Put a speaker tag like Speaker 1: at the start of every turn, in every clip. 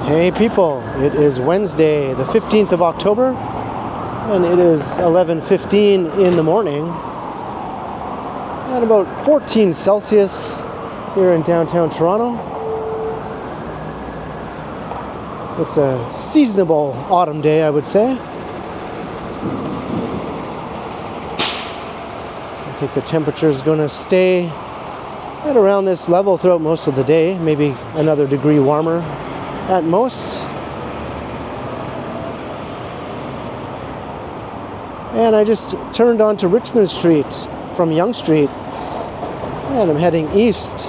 Speaker 1: Hey people, it is Wednesday, the 15th of October, and it is 11:15 in the morning, and about 14 Celsius here in downtown Toronto. It's a seasonable autumn day, I would say. I think the temperature is going to stay at around this level throughout most of the day, maybe another degree warmer at most. And I just turned onto Richmond Street from Yonge Street, and I'm heading east.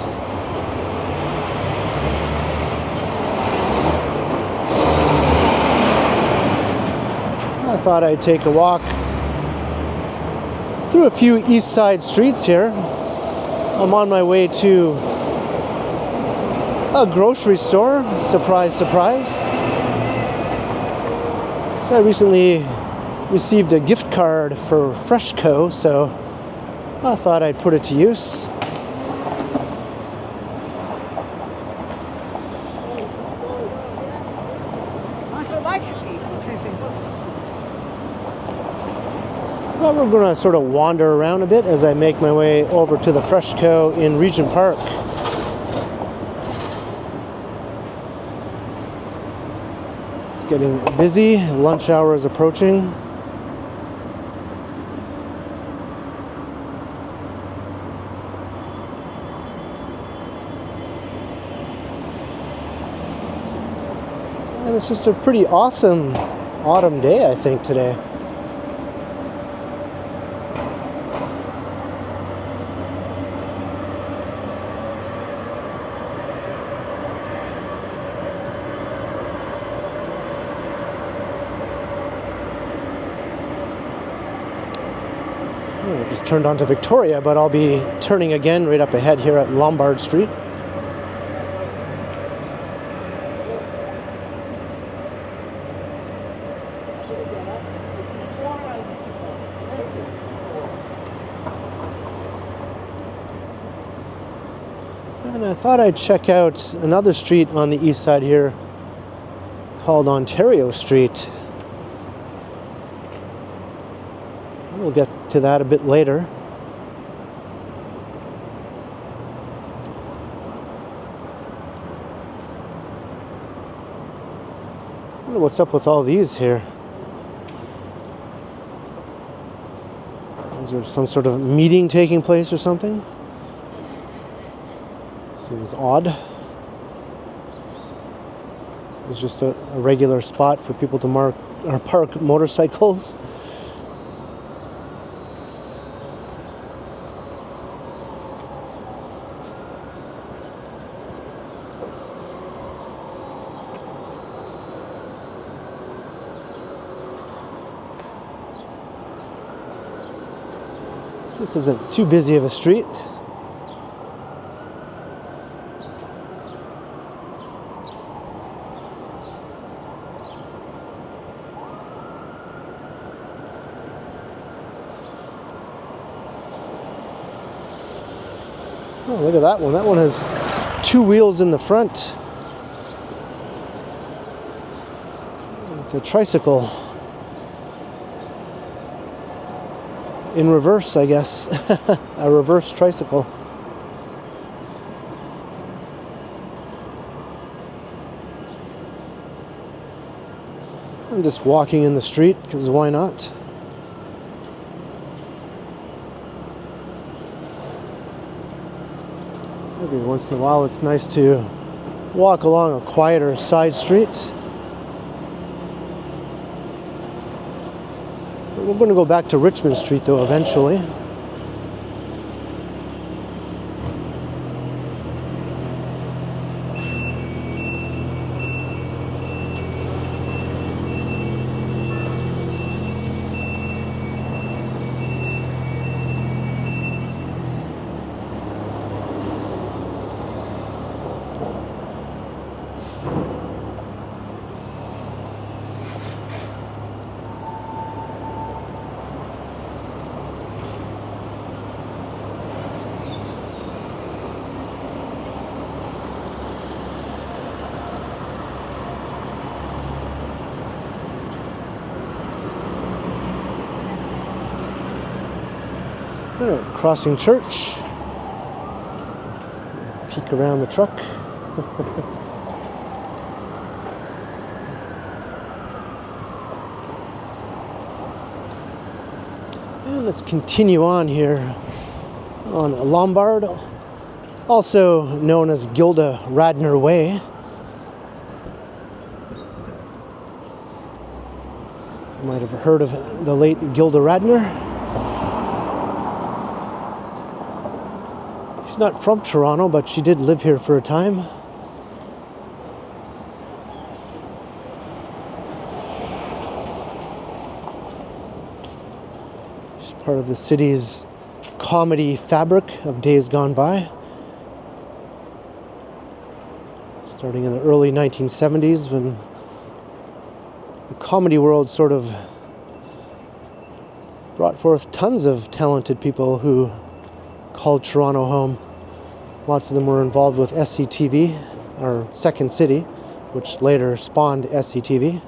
Speaker 1: I thought I'd take a walk through a few east side streets here. I'm on my way to a grocery store. Surprise, surprise. So I recently received a gift card for Freshco, so I thought I'd put it to use. Well, we're going to sort of wander around a bit as I make my way over to the Freshco in Regent Park. It's getting busy. Lunch hour is approaching. And it's just a pretty awesome autumn day, I think, today. I just turned onto Victoria, but I'll be turning again right up ahead here at Lombard Street. And I thought I'd check out another street on the east side here called Ontario Street. We'll get to that a bit later. I wonder what's up with all these here. Is there some sort of meeting taking place or something? Seems odd. It's just a regular spot for people to park motorcycles. This isn't too busy of a street. Oh, look at that one. That one has two wheels in the front. It's a tricycle. In reverse, I guess. A reverse tricycle. I'm just walking in the street because why not? Every once in a while it's nice to walk along a quieter side street. We're going to go back to Richmond Street, though, eventually. All right, crossing church. Peek around the truck. And let's continue on here on Lombard, also known as Gilda Radner Way. You might have heard of the late Gilda Radner. She's not from Toronto, but she did live here for a time. She's part of the city's comedy fabric of days gone by. Starting in the early 1970s, when the comedy world sort of brought forth tons of talented people who called Toronto home. Lots of them were involved with SCTV, or Second City, which later spawned SCTV.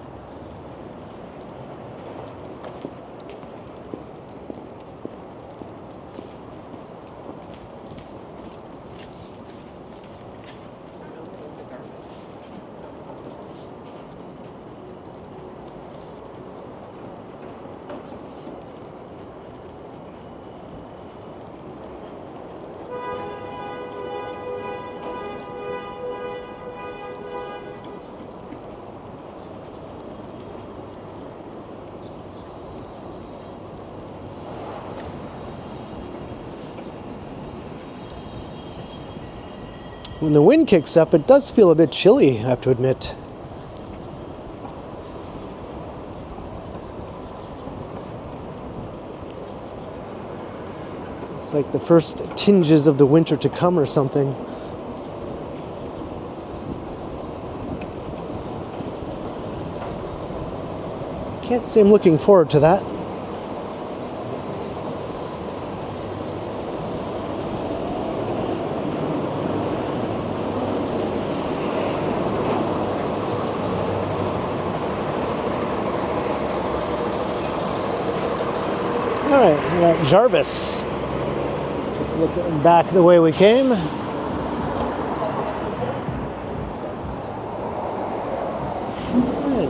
Speaker 1: When the wind kicks up, it does feel a bit chilly, I have to admit. It's like the first tinges of the winter to come or something. Can't say I'm looking forward to that. Alright, we're at Jarvis. Take a look back the way we came. And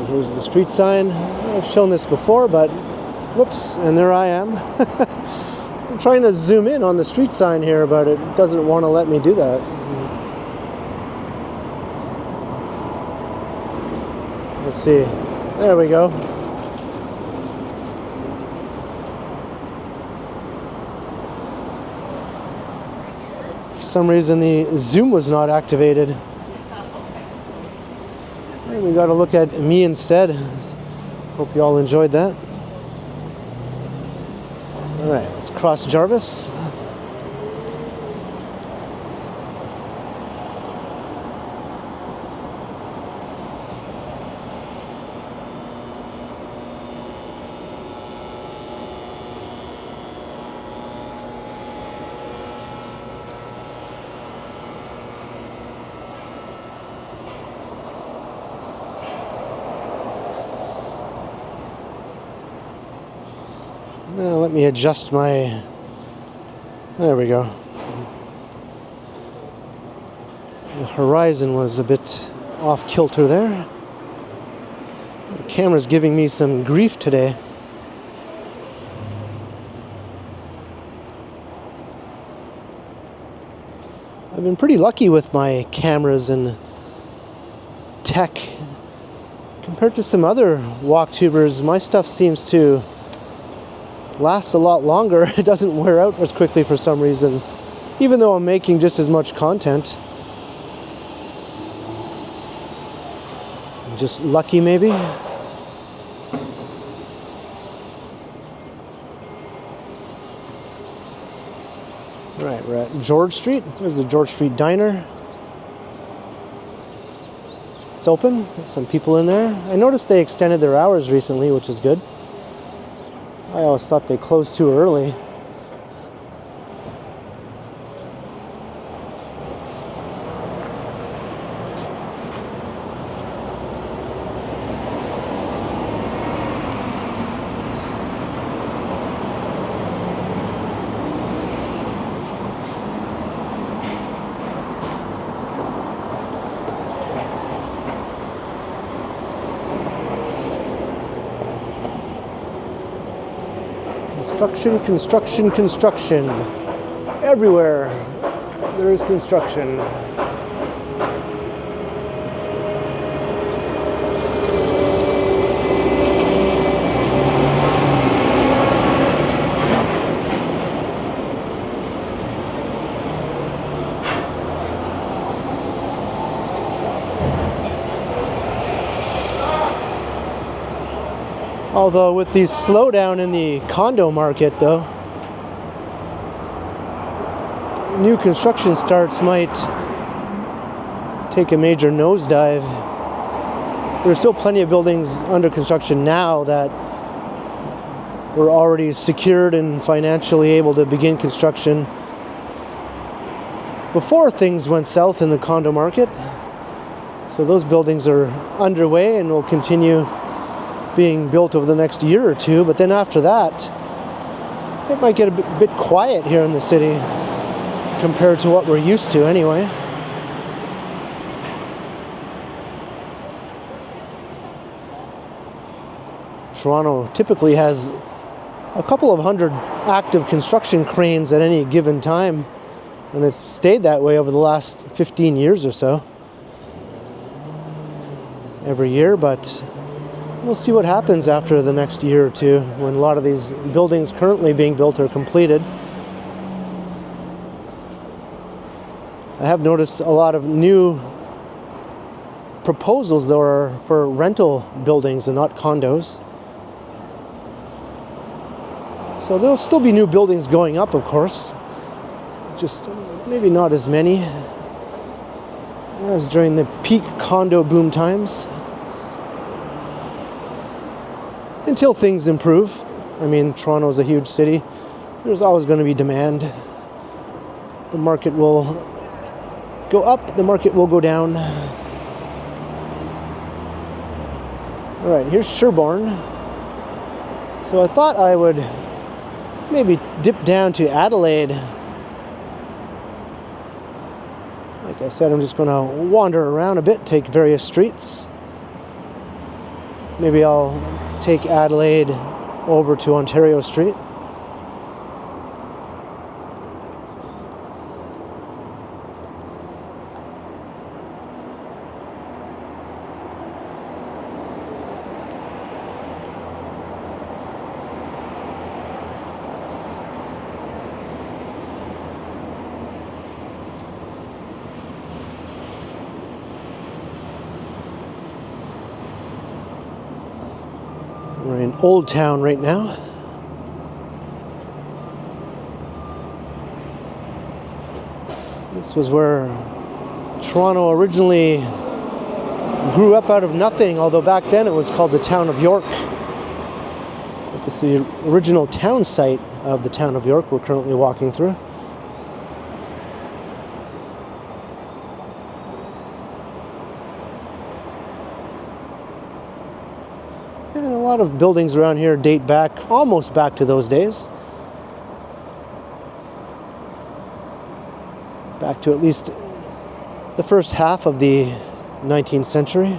Speaker 1: here's the street sign. I've shown this before, but whoops, and there I am. I'm trying to zoom in on the street sign here, but it doesn't want to let me do that. Let's see. There we go. For some reason the zoom was not activated. And we got to look at me instead. Hope you all enjoyed that. Alright, let's cross Jarvis. Now let me adjust my... There we go. The horizon was a bit off kilter there. The camera's giving me some grief today. I've been pretty lucky with my cameras and tech. Compared to some other walktubers, my stuff seems to lasts a lot longer. It doesn't wear out as quickly for some reason, even though I'm making just as much content. I'm just lucky, maybe. Right, we're at George Street. There's the George Street Diner. It's open. There's some people in there. I noticed they extended their hours recently, which is good. I always thought they closed too early. Construction, construction, construction. Everywhere there is construction. Although with the slowdown in the condo market though, new construction starts might take a major nosedive. There's still plenty of buildings under construction now that were already secured and financially able to begin construction before things went south in the condo market. So those buildings are underway and will continue being built over the next year or two, but then after that it might get a bit quiet here in the city compared to what we're used to anyway. Toronto typically has a couple of hundred active construction cranes at any given time, and it's stayed that way over the last 15 years or so every year, but we'll see what happens after the next year or two when a lot of these buildings currently being built are completed. I have noticed a lot of new proposals though are for rental buildings and not condos. So there'll still be new buildings going up, of course, just maybe not as many as during the peak condo boom times. Until things improve. I mean, Toronto's a huge city. There's always going to be demand. The market will go up, the market will go down. All right, here's Sherbourne. So I thought I would maybe dip down to Adelaide. Like I said, I'm just going to wander around a bit, take various streets. Maybe I'll take Adelaide over to Ontario Street. We're in Old Town right now. This was where Toronto originally grew up out of nothing, although back then it was called the Town of York. This is the original town site of the Town of York we're currently walking through. And a lot of buildings around here date back, almost back to those days. Back to at least the first half of the 19th century.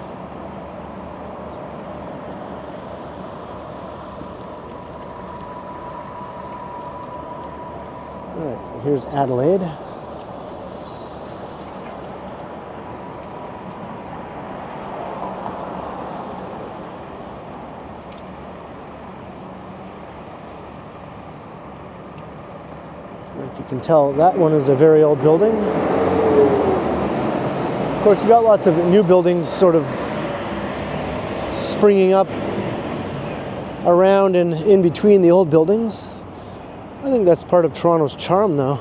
Speaker 1: All right, so here's Adelaide. Like you can tell, that one is a very old building. Of course, you got lots of new buildings sort of springing up around and in between the old buildings. I think that's part of Toronto's charm, though.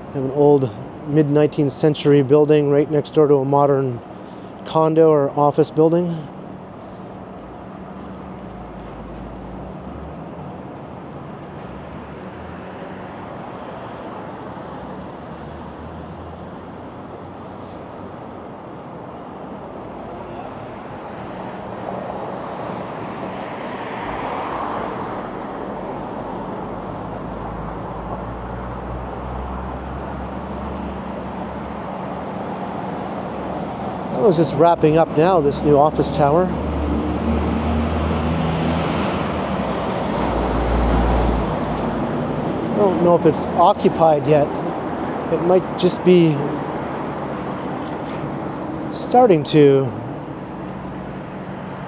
Speaker 1: You have an old mid-19th century building right next door to a modern condo or office building. I was just wrapping up now, this new office tower. don't know if it's occupied yet. It might just be starting to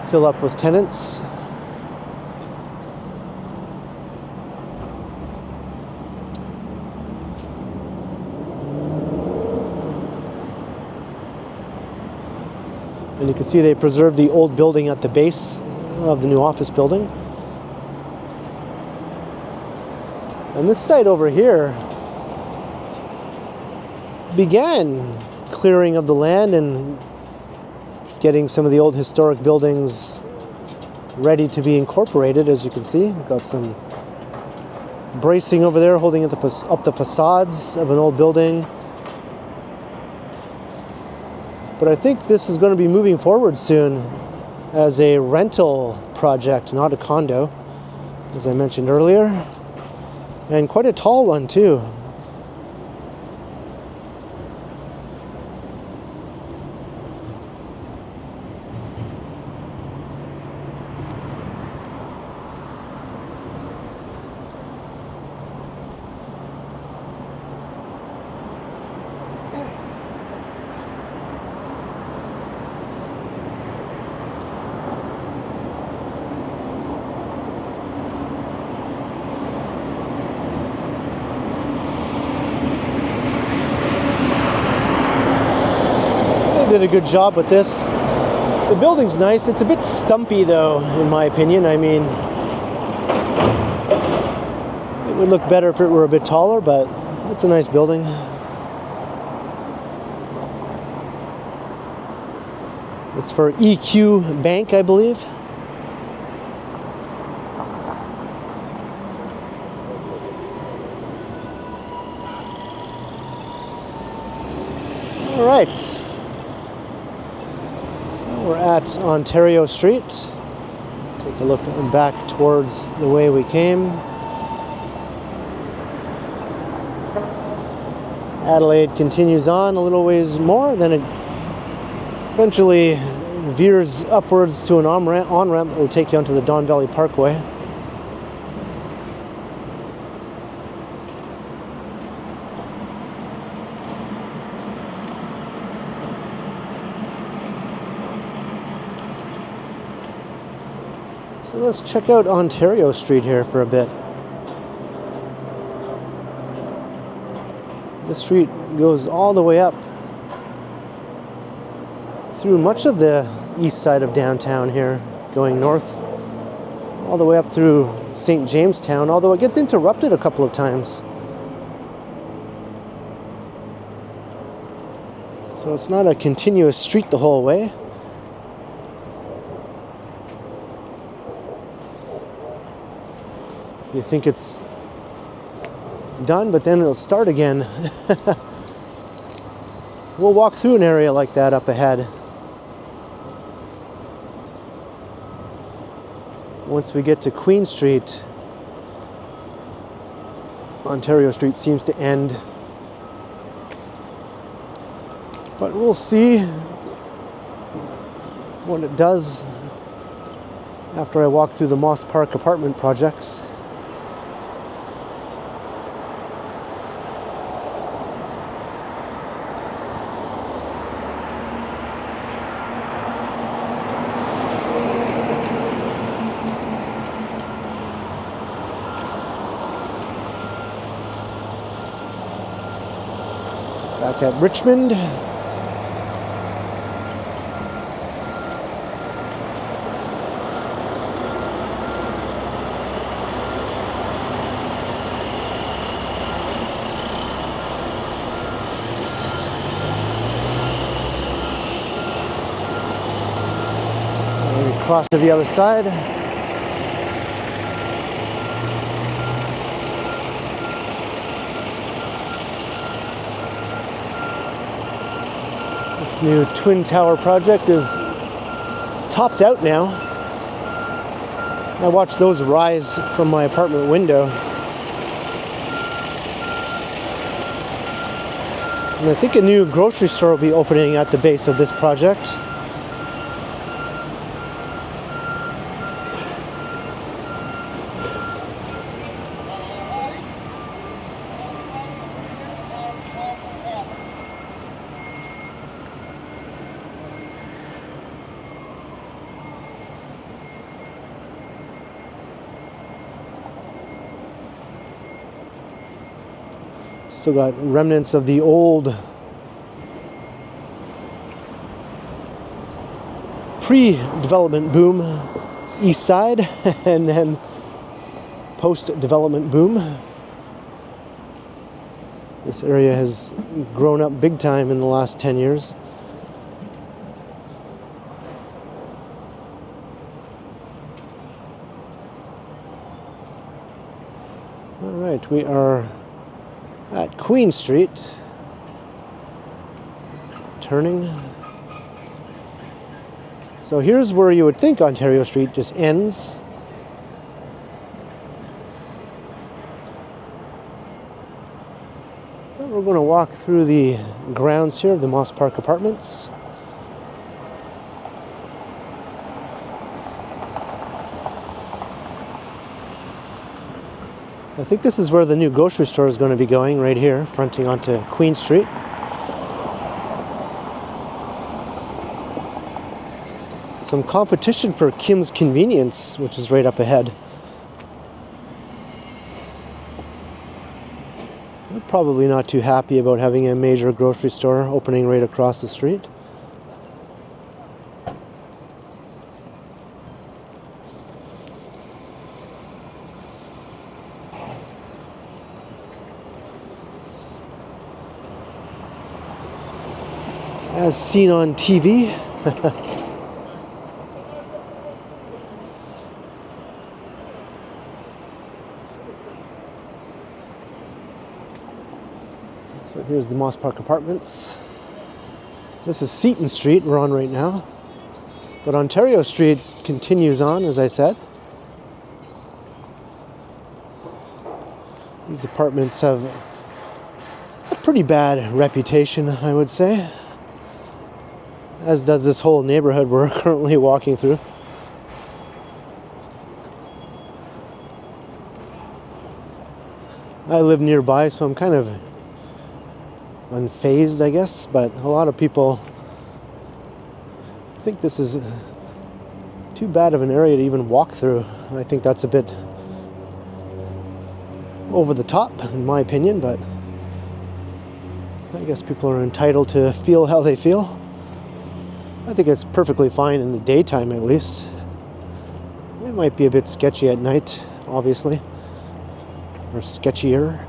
Speaker 1: fill up with tenants. And you can see they preserved the old building at the base of the new office building. And this site over here began clearing of the land and getting some of the old historic buildings ready to be incorporated. As you can see, we've got some bracing over there holding up the facades of an old building. But I think this is going to be moving forward soon as a rental project, not a condo, as I mentioned earlier. And quite a tall one too. Did a good job with this. The building's nice. It's a bit stumpy though, in my opinion. I mean, it would look better if it were a bit taller, but it's a nice building. It's for EQ Bank, I believe. All right. We're at Ontario Street. Take a look back towards the way we came. Adelaide continues on a little ways more, then it eventually veers upwards to an on-ramp that will take you onto the Don Valley Parkway. So let's check out Ontario Street here for a bit. This street goes all the way up through much of the east side of downtown here, going north, all the way up through St. Jamestown, although it gets interrupted a couple of times. So it's not a continuous street the whole way. You think it's done, but then it'll start again. We'll walk through an area like that up ahead. Once we get to Queen Street, Ontario Street seems to end. But we'll see what it does after I walk through the Moss Park apartment projects. Back at Richmond. And we cross to the other side. This new Twin Tower project is topped out now. I watch those rise from my apartment window. And I think a new grocery store will be opening at the base of this project. Still got remnants of the old pre-development boom east side and then post-development boom. This area has grown up big time in the last 10 years. All right, we are at Queen Street, turning. So here's where you would think Ontario Street just ends. But we're going to walk through the grounds here of the Moss Park Apartments. I think this is where the new grocery store is going to be going, right here, fronting onto Queen Street. Some competition for Kim's Convenience, which is right up ahead. They're probably not too happy about having a major grocery store opening right across the street. As seen on TV. So here's the Moss Park Apartments. This is Seton Street we're on right now. But Ontario Street continues on, as I said. These apartments have a pretty bad reputation, I would say. As does this whole neighborhood we're currently walking through. I live nearby, so I'm kind of unfazed, I guess, but a lot of people think this is too bad of an area to even walk through. I think that's a bit over the top, in my opinion, but I guess people are entitled to feel how they feel. I think it's perfectly fine in the daytime, at least. It might be a bit sketchy at night, obviously, or sketchier.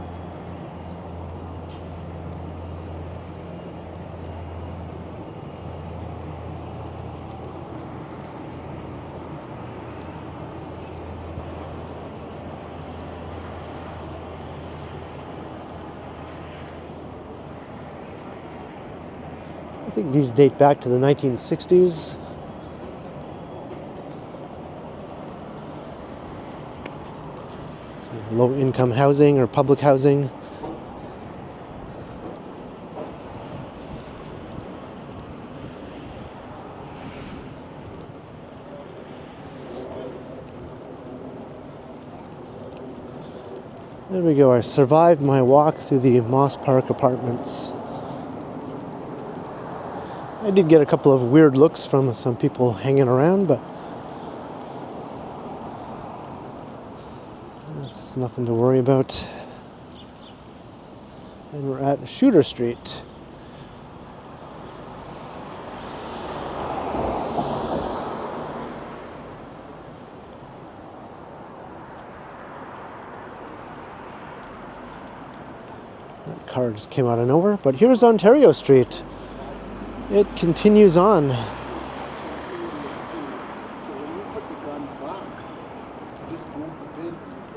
Speaker 1: I think these date back to the 1960s. So low-income housing or public housing. There we go. I survived my walk through the Moss Park Apartments. I did get a couple of weird looks from some people hanging around, but that's nothing to worry about. And we're at Shooter Street. That car just came out of nowhere, but here's Ontario Street. It continues on.
Speaker 2: So when you put the gun back, you just move the pins and you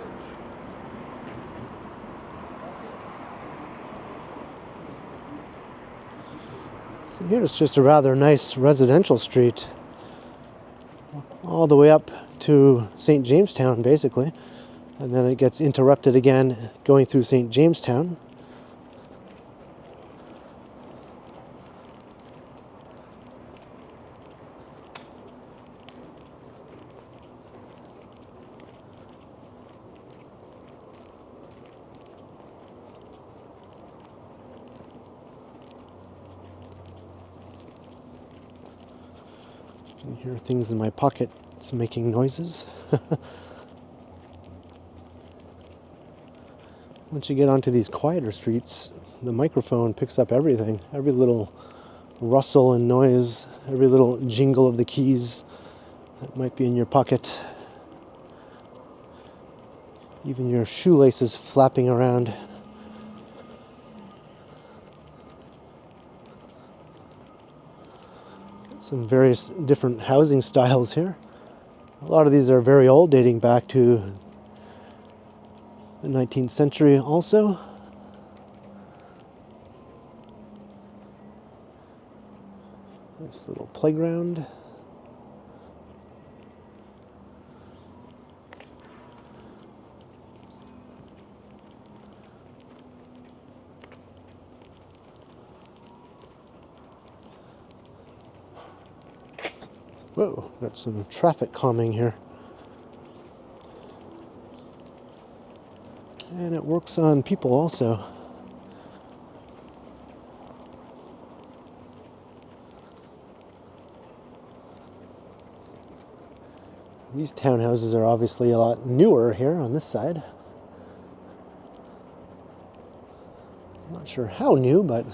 Speaker 2: finish.
Speaker 1: So here's just a rather nice residential street. All the way up to St. Jamestown, basically. And then it gets interrupted again going through St. Jamestown. I can hear things in my pocket. It's making noises. Once you get onto these quieter streets, the microphone picks up everything. Every little rustle and noise, every little jingle of the keys that might be in your pocket. Even your shoelaces flapping around. Got some various different housing styles here. A lot of these are very old, dating back to the 19th century also. Nice little playground. Whoa, got some traffic calming here. And it works on people also. These townhouses are obviously a lot newer here on this side. I'm not sure how new, but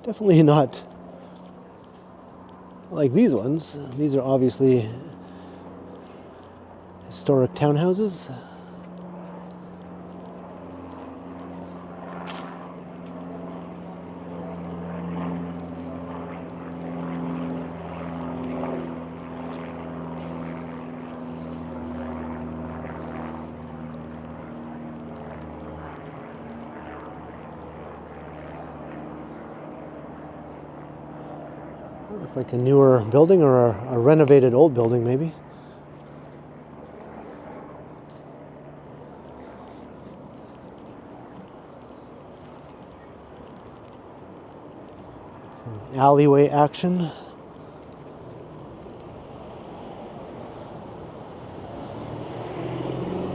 Speaker 1: definitely not like these ones. These are obviously historic townhouses. Looks like a newer building or a renovated old building, maybe. Some alleyway action.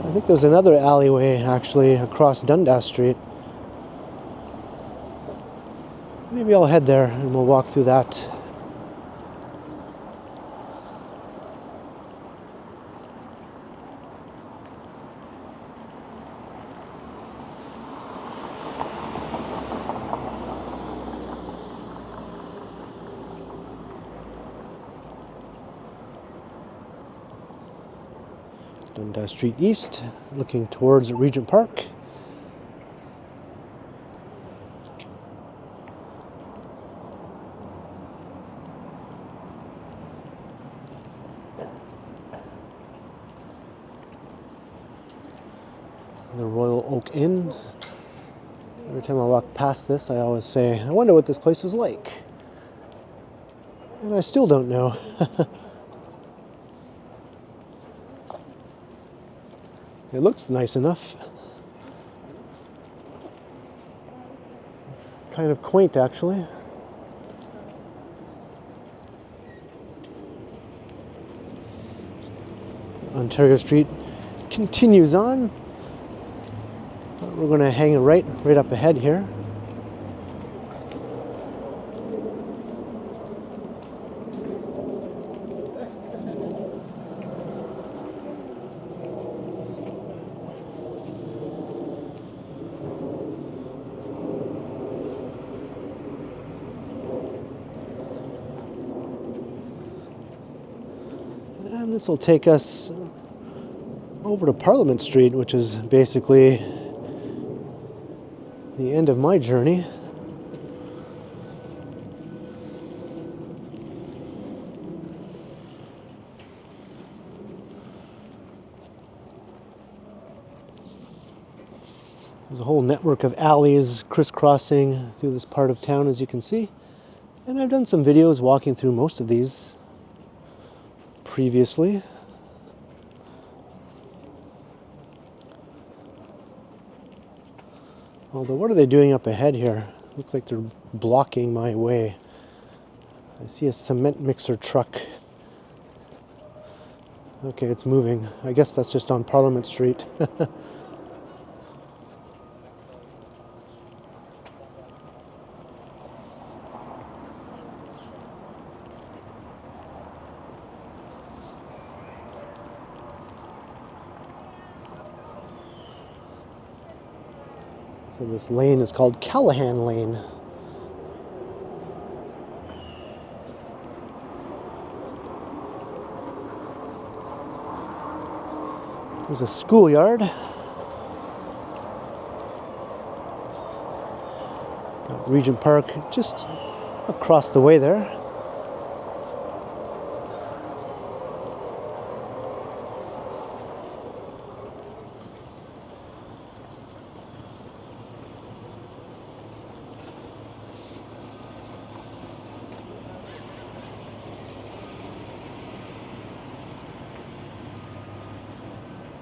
Speaker 1: I think there's another alleyway actually across Dundas Street. Maybe I'll head there and we'll walk through that. Dundas Street East, looking towards Regent Park. The Royal Oak Inn. Every time I walk past this, I always say, I wonder what this place is like. And I still don't know. It looks nice enough. It's kind of quaint, actually. Ontario Street continues on. We're going to hang a right up ahead here. And this will take us over to Parliament Street, which is basically the end of my journey. There's a whole network of alleys crisscrossing through this part of town, as you can see. And I've done some videos walking through most of these previously. Although, what are they doing up ahead here? Looks like they're blocking my way. I see a cement mixer truck. Okay, it's moving. I guess that's just on Parliament Street. So this lane is called Callahan Lane. There's a schoolyard. Got Regent Park just across the way there.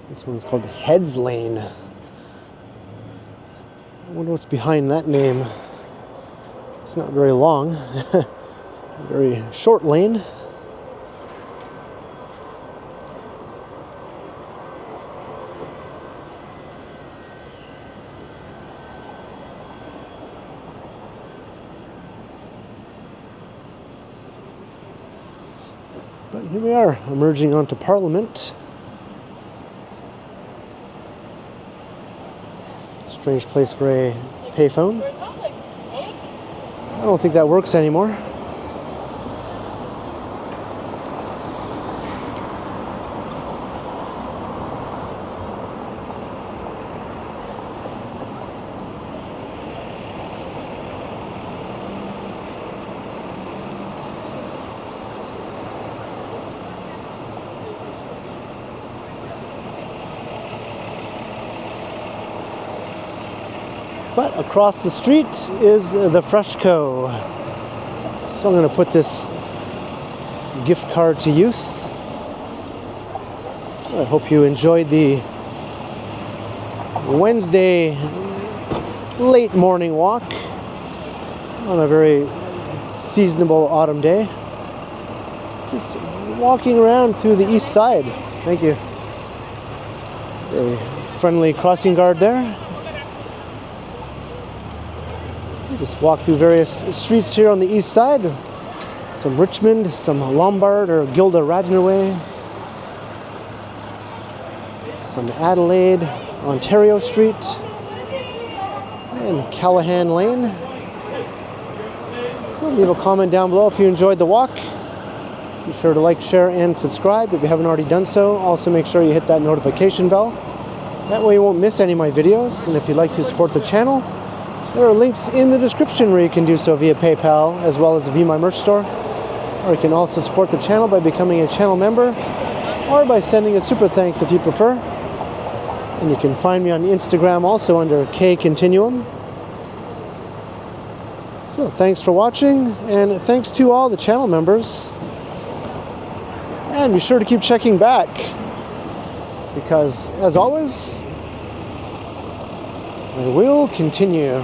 Speaker 1: This one's called Heads Lane. I wonder what's behind that name. It's not very long. A very short lane. But here we are, emerging onto Parliament. Strange place for a payphone. I don't think that works anymore. But across the street is the Freshco. So I'm going to put this gift card to use. So I hope you enjoyed the Wednesday late morning walk on a very seasonable autumn day. Just walking around through the east side. Thank you. Very friendly crossing guard there. Just walk through various streets here on the east side. Some Richmond, some Lombard or Gilda Radnor Way. Some Adelaide, Ontario Street. And Callahan Lane. So leave a comment down below if you enjoyed the walk. Be sure to like, share, and subscribe if you haven't already done so. Also make sure you hit that notification bell. That way you won't miss any of my videos. And if you'd like to support the channel, there are links in the description where you can do so via PayPal, as well as via my merch store. Or you can also support the channel by becoming a channel member, or by sending a super thanks if you prefer. And you can find me on Instagram also under K Continuum. So thanks for watching, and thanks to all the channel members. And be sure to keep checking back, because as always, I will continue.